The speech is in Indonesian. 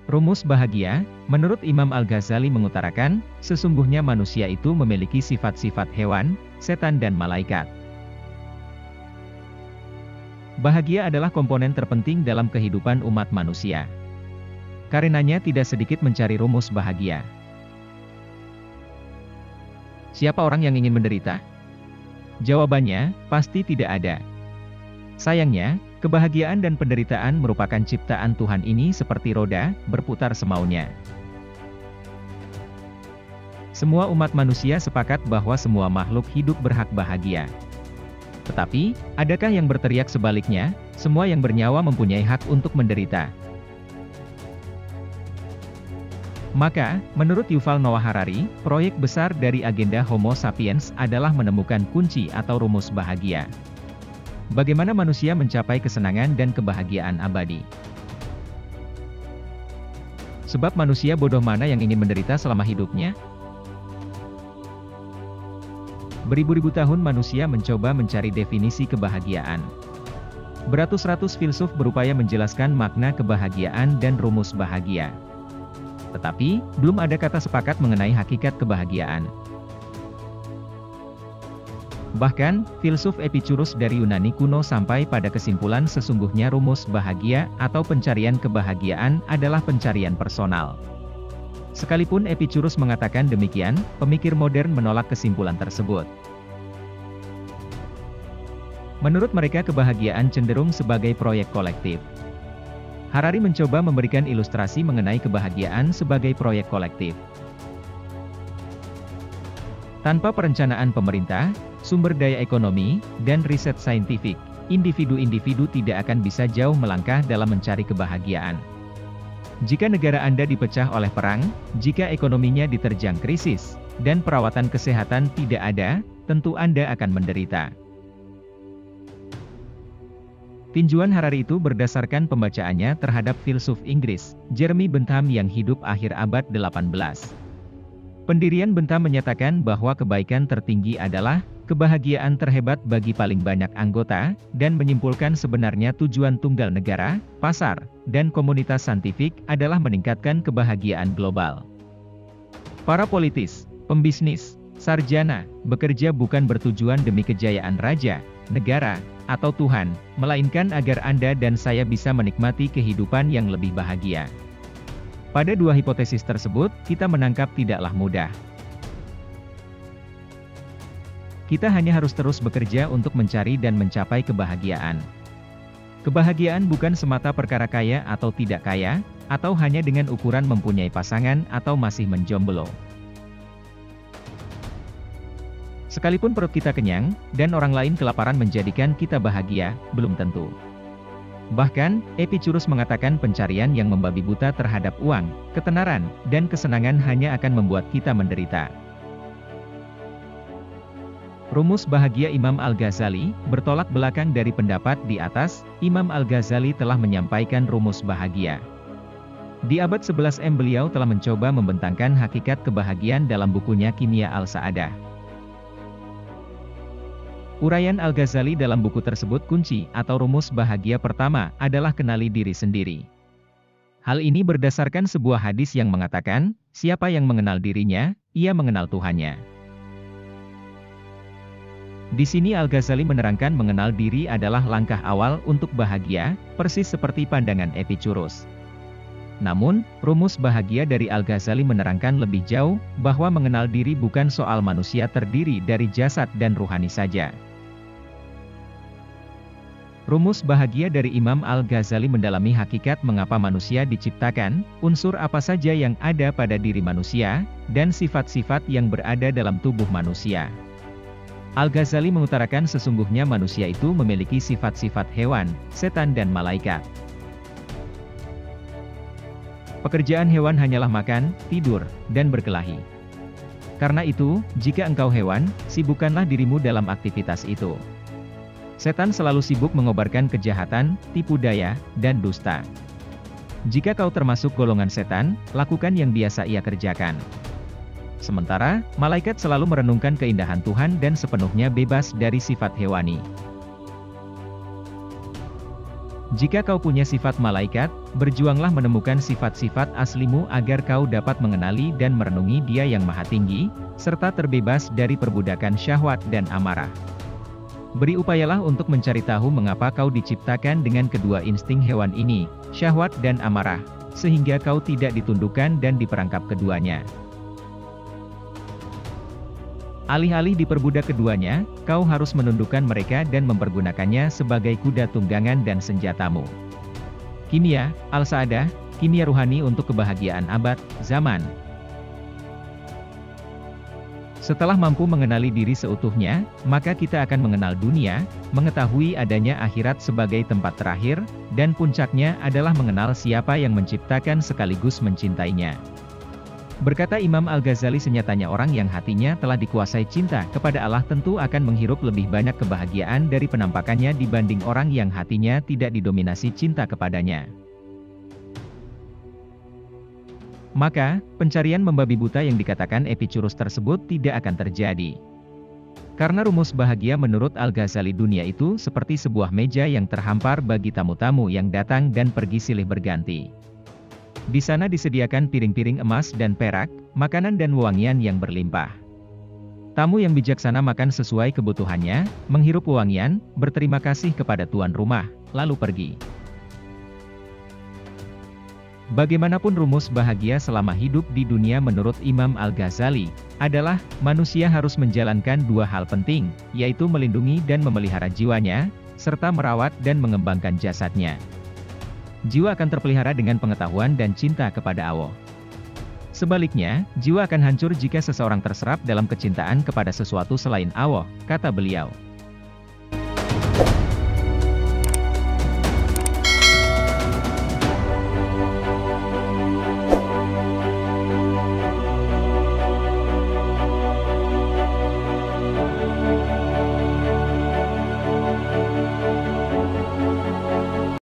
Rumus bahagia, menurut Imam Al-Ghazali mengutarakan, sesungguhnya manusia itu memiliki sifat-sifat hewan, setan dan malaikat. Bahagia adalah komponen terpenting dalam kehidupan umat manusia. Karenanya tidak sedikit mencari rumus bahagia. Siapa orang yang ingin menderita? Jawabannya, pasti tidak ada. Sayangnya, kebahagiaan dan penderitaan merupakan ciptaan Tuhan ini seperti roda, berputar semaunya. Semua umat manusia sepakat bahwa semua makhluk hidup berhak bahagia. Tetapi, adakah yang berteriak sebaliknya, semua yang bernyawa mempunyai hak untuk menderita? Maka, menurut Yuval Noah Harari, proyek besar dari agenda Homo sapiens adalah menemukan kunci atau rumus bahagia. Bagaimana manusia mencapai kesenangan dan kebahagiaan abadi? Sebab manusia bodoh mana yang ingin menderita selama hidupnya? Beribu-ribu tahun manusia mencoba mencari definisi kebahagiaan. Beratus-ratus filsuf berupaya menjelaskan makna kebahagiaan dan rumus bahagia. Tetapi, belum ada kata sepakat mengenai hakikat kebahagiaan. Bahkan, filsuf Epicurus dari Yunani kuno sampai pada kesimpulan sesungguhnya rumus bahagia atau pencarian kebahagiaan adalah pencarian personal. Sekalipun Epicurus mengatakan demikian, pemikir modern menolak kesimpulan tersebut. Menurut mereka kebahagiaan cenderung sebagai proyek kolektif. Harari mencoba memberikan ilustrasi mengenai kebahagiaan sebagai proyek kolektif. Tanpa perencanaan pemerintah, sumber daya ekonomi, dan riset saintifik, individu-individu tidak akan bisa jauh melangkah dalam mencari kebahagiaan. Jika negara Anda dipecah oleh perang, jika ekonominya diterjang krisis, dan perawatan kesehatan tidak ada, tentu Anda akan menderita. Tinjuan Harari itu berdasarkan pembacaannya terhadap filsuf Inggris, Jeremy Bentham yang hidup akhir abad 18. Pendirian Bentham menyatakan bahwa kebaikan tertinggi adalah kebahagiaan terhebat bagi paling banyak anggota, dan menyimpulkan sebenarnya tujuan tunggal negara, pasar, dan komunitas saintifik adalah meningkatkan kebahagiaan global. Para politis, pembisnis, sarjana, bekerja bukan bertujuan demi kejayaan raja, negara, atau Tuhan, melainkan agar Anda dan saya bisa menikmati kehidupan yang lebih bahagia. Pada dua hipotesis tersebut, kita menangkap tidaklah mudah. Kita hanya harus terus bekerja untuk mencari dan mencapai kebahagiaan. Kebahagiaan bukan semata perkara kaya atau tidak kaya, atau hanya dengan ukuran mempunyai pasangan atau masih menjomblo. Sekalipun perut kita kenyang, dan orang lain kelaparan menjadikan kita bahagia, belum tentu. Bahkan, Epicurus mengatakan pencarian yang membabi buta terhadap uang, ketenaran, dan kesenangan hanya akan membuat kita menderita. Rumus bahagia Imam Al-Ghazali, bertolak belakang dari pendapat di atas, Imam Al-Ghazali telah menyampaikan rumus bahagia. Di abad 11 beliau telah mencoba membentangkan hakikat kebahagiaan dalam bukunya Kimia Al-Sa'adah. Uraian Al-Ghazali dalam buku tersebut kunci atau rumus bahagia pertama adalah kenali diri sendiri. Hal ini berdasarkan sebuah hadis yang mengatakan, siapa yang mengenal dirinya, ia mengenal Tuhannya. Di sini Al-Ghazali menerangkan mengenal diri adalah langkah awal untuk bahagia, persis seperti pandangan Epicurus. Namun, rumus bahagia dari Al-Ghazali menerangkan lebih jauh, bahwa mengenal diri bukan soal manusia terdiri dari jasad dan ruhani saja. Rumus bahagia dari Imam Al-Ghazali mendalami hakikat mengapa manusia diciptakan, unsur apa saja yang ada pada diri manusia, dan sifat-sifat yang berada dalam tubuh manusia. Al-Ghazali mengutarakan sesungguhnya manusia itu memiliki sifat-sifat hewan, setan dan malaikat. Pekerjaan hewan hanyalah makan, tidur, dan berkelahi. Karena itu, jika engkau hewan, sibukkanlah dirimu dalam aktivitas itu. Setan selalu sibuk mengobarkan kejahatan, tipu daya, dan dusta. Jika kau termasuk golongan setan, lakukan yang biasa ia kerjakan. Sementara, malaikat selalu merenungkan keindahan Tuhan dan sepenuhnya bebas dari sifat hewani. Jika kau punya sifat malaikat, berjuanglah menemukan sifat-sifat aslimu agar kau dapat mengenali dan merenungi Dia yang Maha Tinggi, serta terbebas dari perbudakan syahwat dan amarah. Beri upayalah untuk mencari tahu mengapa kau diciptakan dengan kedua insting hewan ini, syahwat dan amarah, sehingga kau tidak ditundukkan dan diperangkap keduanya. Alih-alih diperbudak keduanya, kau harus menundukkan mereka dan mempergunakannya sebagai kuda tunggangan dan senjatamu. Kimia, Al-Sa'adah, kimia ruhani untuk kebahagiaan abad, zaman. Setelah mampu mengenali diri seutuhnya, maka kita akan mengenal dunia, mengetahui adanya akhirat sebagai tempat terakhir, dan puncaknya adalah mengenal siapa yang menciptakan sekaligus mencintainya. Berkata Imam Al-Ghazali, senyatanya orang yang hatinya telah dikuasai cinta kepada Allah tentu akan menghirup lebih banyak kebahagiaan dari penampakannya dibanding orang yang hatinya tidak didominasi cinta kepadanya. Maka, pencarian membabi buta yang dikatakan Epicurus tersebut tidak akan terjadi. Karena rumus bahagia menurut Al-Ghazali, dunia itu seperti sebuah meja yang terhampar bagi tamu-tamu yang datang dan pergi silih berganti. Di sana disediakan piring-piring emas dan perak, makanan dan wewangian yang berlimpah. Tamu yang bijaksana makan sesuai kebutuhannya, menghirup wewangian, berterima kasih kepada tuan rumah, lalu pergi. Bagaimanapun rumus bahagia selama hidup di dunia menurut Imam Al-Ghazali, adalah, manusia harus menjalankan dua hal penting, yaitu melindungi dan memelihara jiwanya, serta merawat dan mengembangkan jasadnya. Jiwa akan terpelihara dengan pengetahuan dan cinta kepada Allah. Sebaliknya, jiwa akan hancur jika seseorang terserap dalam kecintaan kepada sesuatu selain Allah, kata beliau.